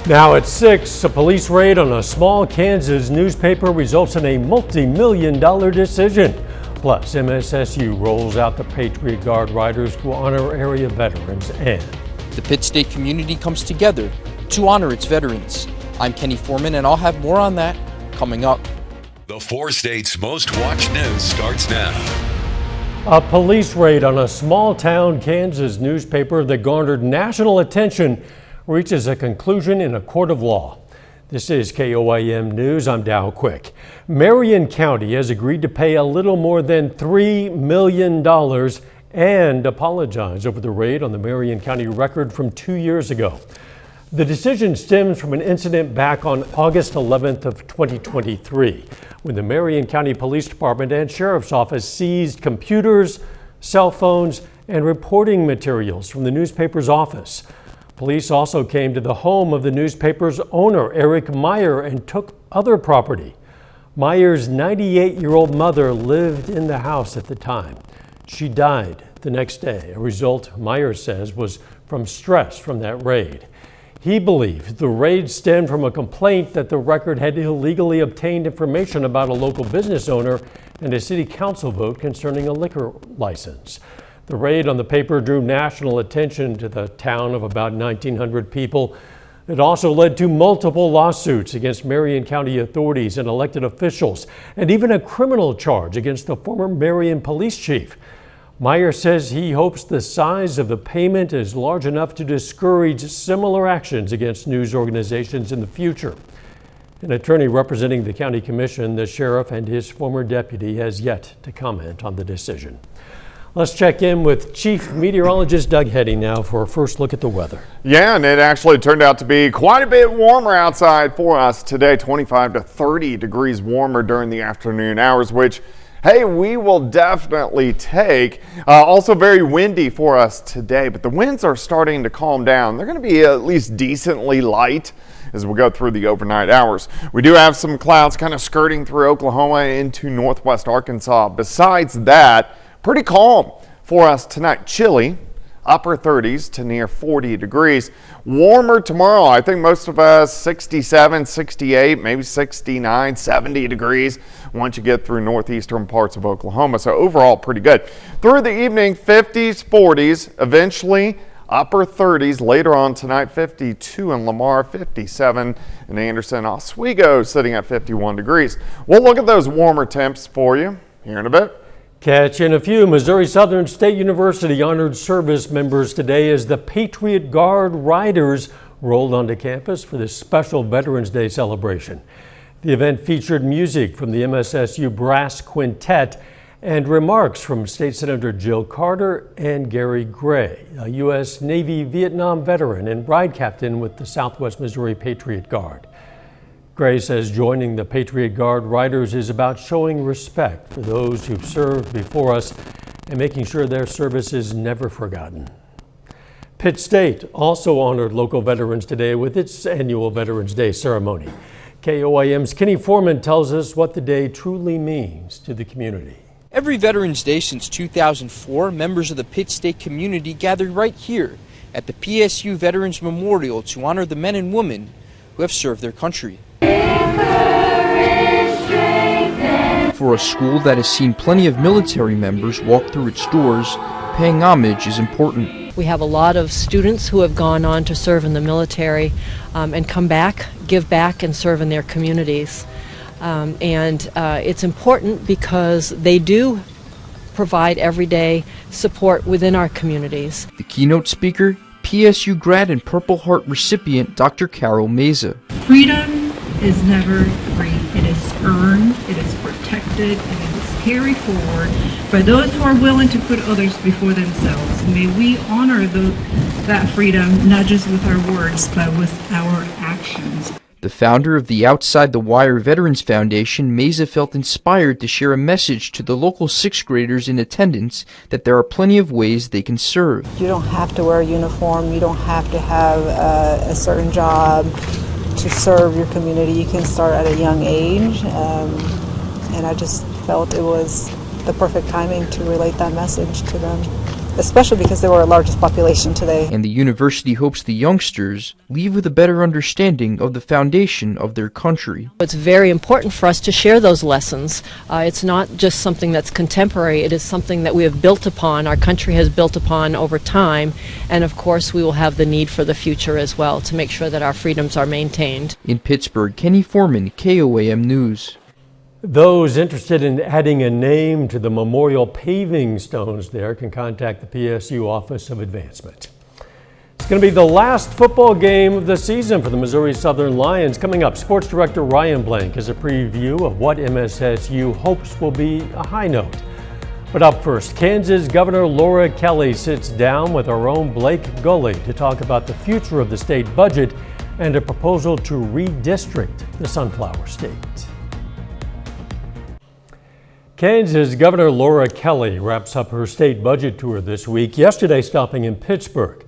Now at 6, a police raid on a small Kansas newspaper results in a multi-million-dollar decision. Plus, MSSU rolls out the Patriot Guard riders to honor area veterans, and the Pitt State community comes together to honor its veterans. I'm Kenny Foreman, and I'll have more on that coming up. The 4 states' most watched news starts now. A police raid on a small-town Kansas newspaper that garnered national attention reaches a conclusion in a court of law. This is KOIM News. I'm Dow Quick. Marion County has agreed to pay a little more than $3 million and apologize over the raid on the Marion County Record from 2 years ago. The decision stems from an incident back on August 11th of 2023, when the Marion County Police Department and Sheriff's Office seized computers, cell phones, and reporting materials from the newspaper's office. Police also came to the home of the newspaper's owner, Eric Meyer, and took other property. Meyer's 98-year-old mother lived in the house at the time. She died the next day. A result, Meyer says, was from stress from that raid. He believed the raid stemmed from a complaint that the Record had illegally obtained information about a local business owner and a city council vote concerning a liquor license. The raid on the paper drew national attention to the town of about 1,900 people. It also led to multiple lawsuits against Marion County authorities and elected officials, and even a criminal charge against the former Marion police chief. Meyer says he hopes the size of the payment is large enough to discourage similar actions against news organizations in the future. An attorney representing the county commission, the sheriff, and his former deputy has yet to comment on the decision. Let's check in with Chief Meteorologist Doug Heading now for a first look at the weather. Yeah, and it actually turned out to be quite a bit warmer outside for us today, 25 to 30 degrees warmer during the afternoon hours, which, hey, we will definitely take. Also very windy for us today, but the winds are starting to calm down. They're going to be at least decently light as we go through the overnight hours. We do have some clouds kind of skirting through Oklahoma into northwest Arkansas. Besides that, pretty calm for us tonight. Chilly, upper 30s to near 40 degrees. Warmer tomorrow. I think most of us 67, 68, maybe 69, 70 degrees once you get through northeastern parts of Oklahoma. So overall, pretty good. Through the evening, 50s, 40s, eventually upper 30s. Later on tonight, 52 in Lamar, 57 in Anderson. Oswego sitting at 51 degrees. We'll look at those warmer temps for you here in a bit. Catch in a few. Missouri Southern State University honored service members today as the Patriot Guard riders rolled onto campus for this special Veterans Day celebration. The event featured music from the MSSU Brass Quintet and remarks from State Senator Jill Carter and Gary Gray, a U.S. Navy Vietnam veteran and ride captain with the Southwest Missouri Patriot Guard. Gray says joining the Patriot Guard riders is about showing respect for those who've served before us and making sure their service is never forgotten. Pitt State also honored local veterans today with its annual Veterans Day ceremony. KOIM's Kenny Foreman tells us what the day truly means to the community. Every Veterans Day since 2004, members of the Pitt State community gathered right here at the PSU Veterans Memorial to honor the men and women who have served their country. For a school that has seen plenty of military members walk through its doors, paying homage is important. We have a lot of students who have gone on to serve in the military and come back, give back, and serve in their communities. It's important because they do provide everyday support within our communities. The keynote speaker, PSU grad and Purple Heart recipient Dr. Carol Meza. Freedom is never free. It is earned, it is protected, and it is carried forward by those who are willing to put others before themselves. May we honor that freedom not just with our words, but with our actions. The founder of the Outside the Wire Veterans Foundation, Meza felt inspired to share a message to the local 6th graders in attendance that there are plenty of ways they can serve. You don't have to wear a uniform, you don't have to have a certain job to serve your community. You can start at a young age, and I just felt it was the perfect timing to relate that message to them. especially because they were our largest population today. And the university hopes the youngsters leave with a better understanding of the foundation of their country. It's very important for us to share those lessons. It's not just something that's contemporary, it is something that we have built upon, our country has built upon over time, and of course we will have the need for the future as well to make sure that our freedoms are maintained. In Pittsburgh, Kenny Foreman, KOAM News. Those interested in adding a name to the memorial paving stones there can contact the PSU Office of Advancement. It's going to be the last football game of the season for the Missouri Southern Lions. Coming up, Sports Director Ryan Blank has a preview of what MSSU hopes will be a high note. But up first, Kansas Governor Laura Kelly sits down with our own Blake Gully to talk about the future of the state budget and a proposal to redistrict the Sunflower State. Kansas Governor Laura Kelly wraps up her state budget tour this week, yesterday stopping in Pittsburgh.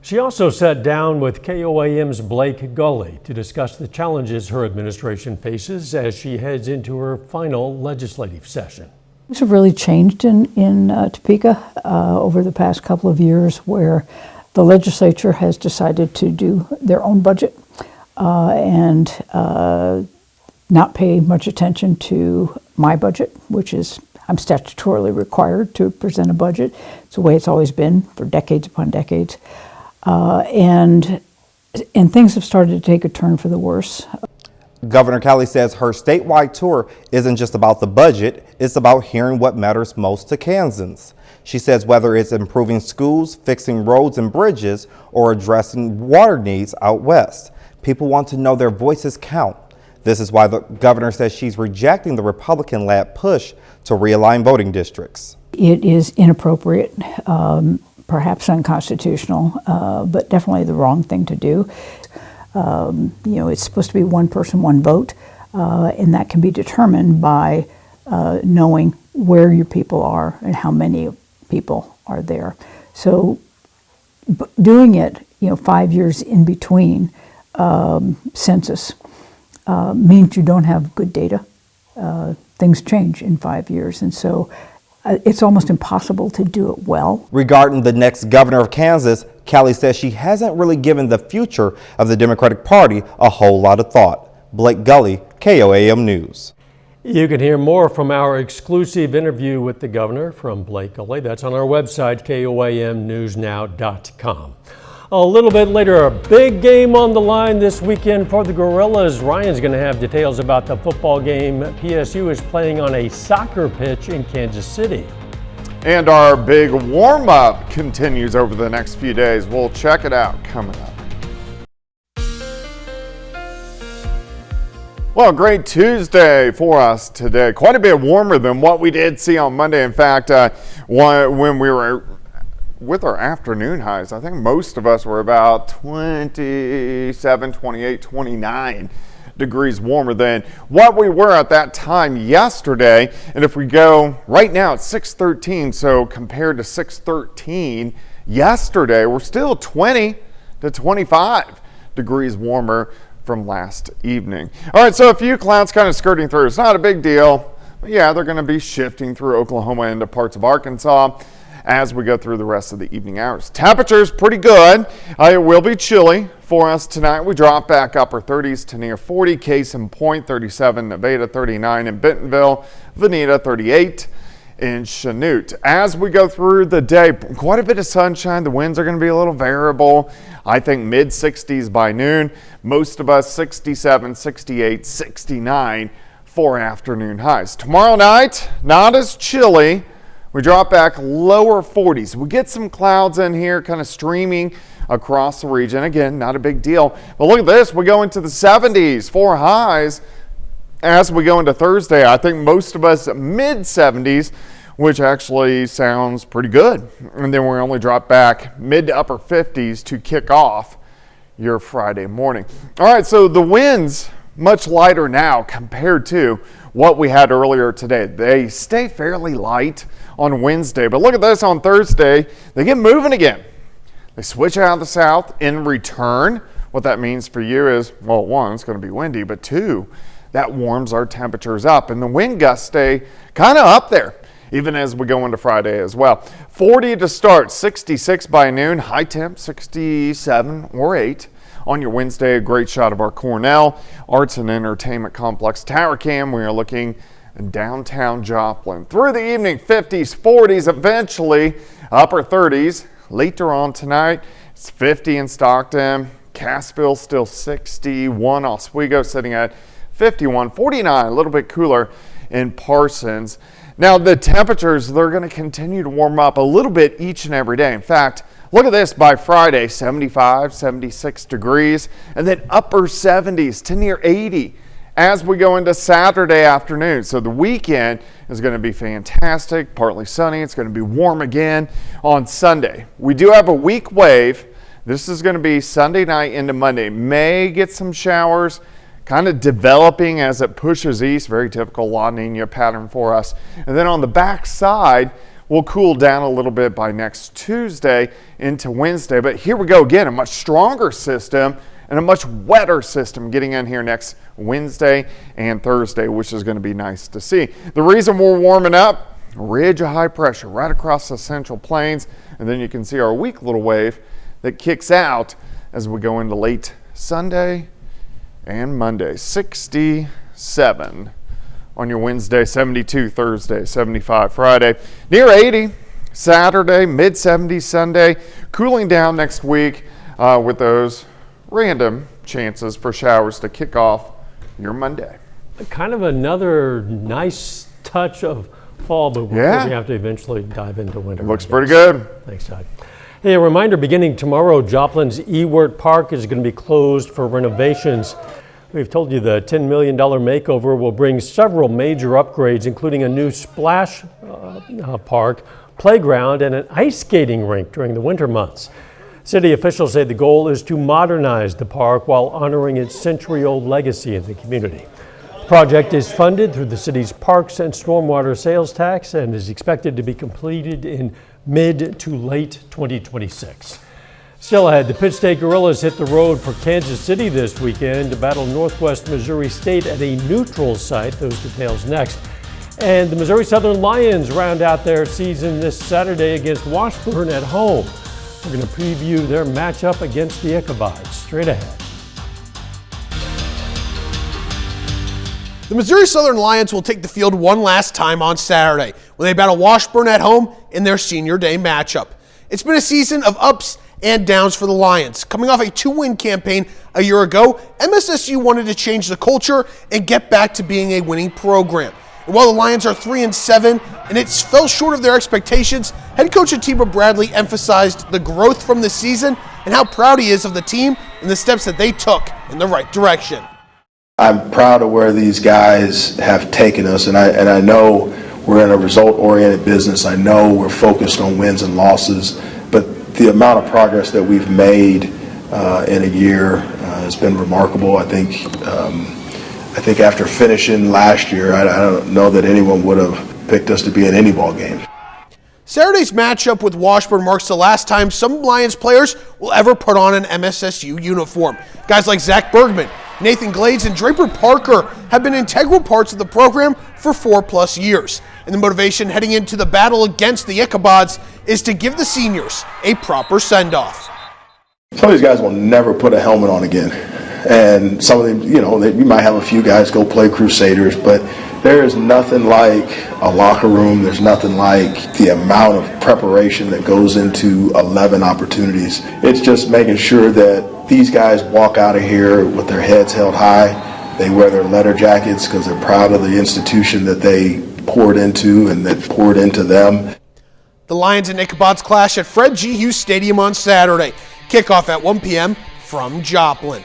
She also sat down with KOAM's Blake Gully to discuss the challenges her administration faces as she heads into her final legislative session. Things have really changed in Topeka over the past couple of years, where the legislature has decided to do their own budget and not pay much attention to my budget, which is, I'm statutorily required to present a budget. It's the way it's always been for decades upon decades. And things have started to take a turn for the worse. Governor Kelly says her statewide tour isn't just about the budget, it's about hearing what matters most to Kansans. She says whether it's improving schools, fixing roads and bridges, or addressing water needs out west, people want to know their voices count. This is why the governor says she's rejecting the Republican-led push to realign voting districts. It is inappropriate, perhaps unconstitutional, but definitely the wrong thing to do. It's supposed to be one person, one vote, and that can be determined by knowing where your people are and how many people are there. So doing it, 5 years in between census means you don't have good data. Things change in 5 years, and so it's almost impossible to do it well. Regarding the next governor of Kansas, Kelly says she hasn't really given the future of the Democratic Party a whole lot of thought. Blake Gully, KOAM News. You can hear more from our exclusive interview with the governor from Blake Gully. That's on our website, KOAMnewsnow.com. A little bit later, a big game on the line this weekend for the Gorillas. Ryan's going to have details about the football game. PSU is playing on a soccer pitch in Kansas City. And our big warm-up continues over the next few days. We'll check it out coming up. Well, great Tuesday for us today. Quite a bit warmer than what we did see on Monday. In fact, when we were with our afternoon highs, I think most of us were about 27, 28, 29 degrees warmer than what we were at that time yesterday. And if we go right now, it's 6:13, so compared to 6:13 yesterday, we're still 20 to 25 degrees warmer from last evening. All right, so a few clouds kind of skirting through. It's not a big deal, but yeah, they're going to be shifting through Oklahoma into parts of Arkansas as we go through the rest of the evening hours. Temperature's pretty good. It will be chilly for us tonight. We drop back upper 30s to near 40. Case in Point, 37. Nevada, 39. In Bentonville, Veneta, 38. In Chanute. As we go through the day, quite a bit of sunshine. The winds are going to be a little variable. I think mid 60s by noon. Most of us 67, 68, 69 for afternoon highs. Tomorrow night, not as chilly. We drop back lower 40s. We get some clouds in here kind of streaming across the region. Again, not a big deal. But look at this. We go into the 70s for highs as we go into Thursday. I think most of us mid 70s, which actually sounds pretty good. And then we only drop back mid to upper 50s to kick off your Friday morning. All right, so the winds much lighter now compared to what we had earlier today. They stay fairly light on Wednesday, but look at this on Thursday. They get moving again. They switch out of the south in return. What that means for you is, well, one, it's going to be windy, but two, that warms our temperatures up, and the wind gusts stay kind of up there even as we go into Friday as well. 40 to start, 66 by noon, high temp 67 or 8. On your Wednesday, a great shot of our Cornell Arts and Entertainment Complex tower cam. We are looking in downtown Joplin. Through the evening, 50s, 40s, eventually upper 30s. Later on tonight, it's 50 in Stockton. Cassville still 61. Oswego sitting at 51. 49, a little bit cooler in Parsons. Now the temperatures, they're going to continue to warm up a little bit each and every day. In fact, look at this, by Friday, 75, 76 degrees, and then upper 70s to near 80 as we go into Saturday afternoon. So the weekend is going to be fantastic, partly sunny. It's going to be warm again on Sunday. We do have a weak wave. This is going to be Sunday night into Monday. May get some showers, kind of developing as it pushes east. Very typical La Nina pattern for us. And then on the back side, we'll cool down a little bit by next Tuesday into Wednesday. But here we go again, a much stronger system and a much wetter system getting in here next Wednesday and Thursday, which is going to be nice to see. The reason we're warming up, a ridge of high pressure right across the Central Plains. And then you can see our weak little wave that kicks out as we go into late Sunday and Monday. 67 on your Wednesday, 72 Thursday, 75 Friday, near 80 Saturday, mid 70s Sunday, cooling down next week with those random chances for showers to kick off your Monday. Kind of another nice touch of fall, but we have to eventually dive into winter. Looks pretty good. Thanks, Todd. Hey, a reminder, beginning tomorrow, Joplin's Ewart Park is going to be closed for renovations. We've told you the $10 million makeover will bring several major upgrades, including a new splash park, playground, and an ice skating rink during the winter months. City officials say the goal is to modernize the park while honoring its century-old legacy in the community. The project is funded through the city's parks and stormwater sales tax and is expected to be completed in mid to late 2026. Still ahead, the Pitt State Gorillas hit the road for Kansas City this weekend to battle Northwest Missouri State at a neutral site. Those details next. And the Missouri Southern Lions round out their season this Saturday against Washburn at home. We're going to preview their matchup against the Ichabods. Straight ahead. The Missouri Southern Lions will take the field one last time on Saturday when they battle Washburn at home in their senior day matchup. It's been a season of ups and downs for the Lions. Coming off a 2-win campaign a year ago, MSSU wanted to change the culture and get back to being a winning program. And while the Lions are 3-7 and it's fell short of their expectations, head coach Atiba Bradley emphasized the growth from the season and how proud he is of the team and the steps that they took in the right direction. I'm proud of where these guys have taken us, and I know we're in a result-oriented business. I know we're focused on wins and losses, but the amount of progress that we've made in a year has been remarkable. I think after finishing last year, I don't know that anyone would have picked us to be in any ball game. Saturday's matchup with Washburn marks the last time some Lions players will ever put on an MSSU uniform. Guys like Zach Bergman, Nathan Glades, and Draper Parker have been integral parts of the program for 4+ years. And the motivation heading into the battle against the Ichabods is to give the seniors a proper send-off. Some of these guys will never put a helmet on again. And some of them, you might have a few guys go play Crusaders, but there is nothing like a locker room. There's nothing like the amount of preparation that goes into 11 opportunities. It's just making sure that these guys walk out of here with their heads held high. They wear their letter jackets because they're proud of the institution that they poured into and that poured into them. The Lions and Ichabods clash at Fred G. Hughes Stadium on Saturday. Kickoff at 1 p.m. from Joplin.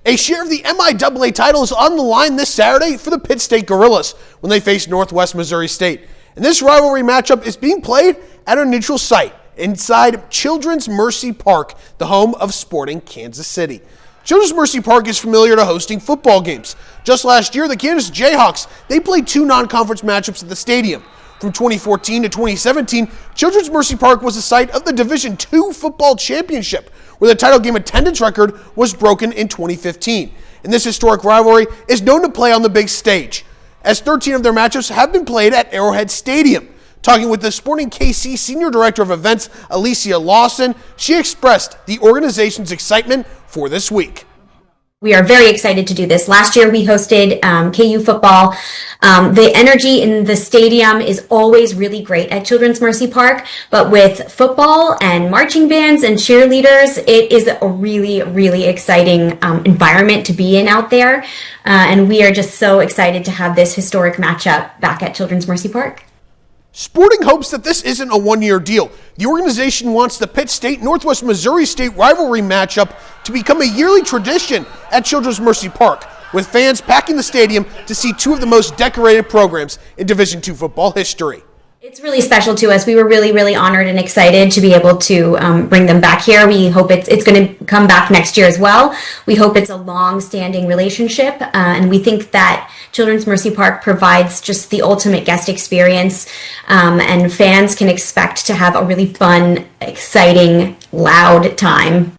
A share of the MIAA title is on the line this Saturday for the Pitt State Gorillas when they face Northwest Missouri State. And this rivalry matchup is being played at a neutral site inside Children's Mercy Park, the home of Sporting Kansas City. Children's Mercy Park is familiar to hosting football games. Just last year, the Kansas Jayhawks, they played 2 non-conference matchups at the stadium. From 2014 to 2017, Children's Mercy Park was the site of the Division II football championship, where the title game attendance record was broken in 2015. And this historic rivalry is known to play on the big stage, as 13 of their matchups have been played at Arrowhead Stadium. Talking with the Sporting KC Senior Director of Events, Alicia Lawson, she expressed the organization's excitement for this week. We are very excited to do this. Last year we hosted KU football. The energy in the stadium is always really great at Children's Mercy Park, but with football and marching bands and cheerleaders, it is a really, really exciting environment to be in out there. And we are just so excited to have this historic matchup back at Children's Mercy Park. Sporting hopes that this isn't a one-year deal. The organization wants the Pitt State-Northwest Missouri State rivalry matchup to become a yearly tradition at Children's Mercy Park, with fans packing the stadium to see two of the most decorated programs in Division II football history. It's really special to us. We were really, really honored and excited to be able to bring them back here. We hope it's going to come back next year as well. We hope it's a long-standing relationship, and we think that Children's Mercy Park provides just the ultimate guest experience, and fans can expect to have a really fun, exciting, loud time.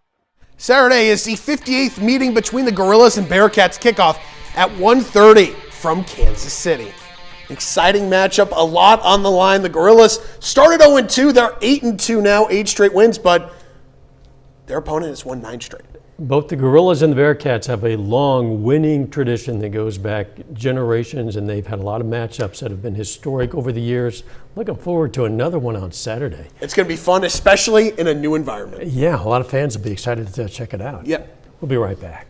Saturday is the 58th meeting between the Gorillas and Bearcats kickoff at 1:30 from Kansas City. Exciting matchup, a lot on the line. The Gorillas started 0-2. They're 8-2 now, 8 straight wins, but their opponent has won 9 straight. Both the Gorillas and the Bearcats have a long winning tradition that goes back generations, and they've had a lot of matchups that have been historic over the years. Looking forward to another one on Saturday. It's going to be fun, especially in a new environment. Yeah, a lot of fans will be excited to check it out. Yep. We'll be right back.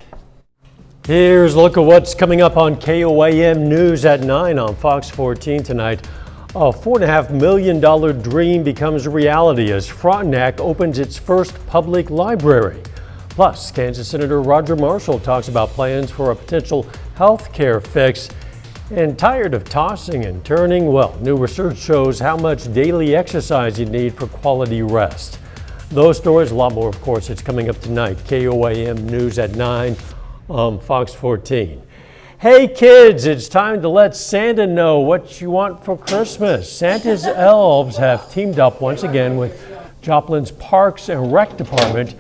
Here's a look at what's coming up on KOAM News at 9 on Fox 14 tonight. A $4.5 million dream becomes a reality as Frontenac opens its first public library. Plus, Kansas Senator Roger Marshall talks about plans for a potential health care fix. And tired of tossing and turning? Well, new research shows how much daily exercise you need for quality rest. Those stories, a lot more, of course, it's coming up tonight. KOAM News at 9 on Fox 14. Hey kids, it's time to let Santa know what you want for Christmas. Santa's elves have teamed up once again with Joplin's Parks and Rec Department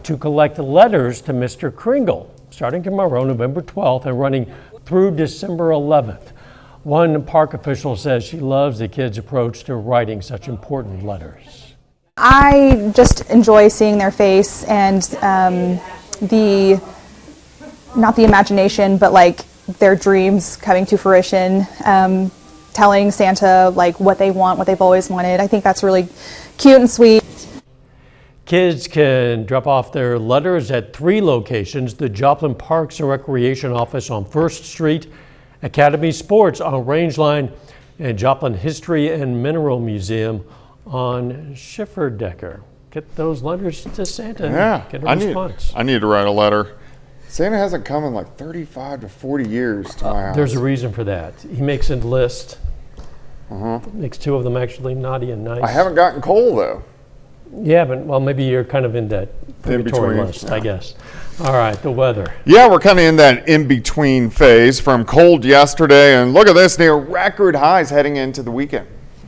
to collect letters to Mr. Kringle, starting tomorrow, November 12th, and running through December 11th. One park official says she loves the kids' approach to writing such important letters. I just enjoy seeing their face and not the imagination, but like their dreams coming to fruition, telling Santa like what they want, what they've always wanted. I think that's really cute and sweet. Kids can drop off their letters at 3 locations: the Joplin Parks and Recreation Office on 1st Street, Academy Sports on Rangeline, and Joplin History and Mineral Museum on Schifferdecker. Get those letters to Santa. Yeah, Get a response. I need to write a letter. Santa hasn't come in like 35 to 40 years to my house. There's a reason for that. He makes a list. Makes 2 of them actually naughty and nice. I haven't gotten coal though. Yeah, but well, maybe you're kind of in that purgatory list, yeah. I guess. All right, the weather. Yeah, we're kind of in that in-between phase from cold yesterday, and look at this, near record highs heading into the weekend.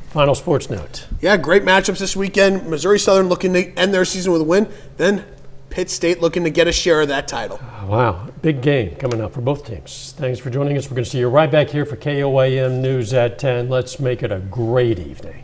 Final sports note. Yeah, great matchups this weekend. Missouri Southern looking to end their season with a win. Then Pitt State looking to get a share of that title. Wow, big game coming up for both teams. Thanks for joining us. We're going to see you right back here for KOAM News at 10. Let's make it a great evening.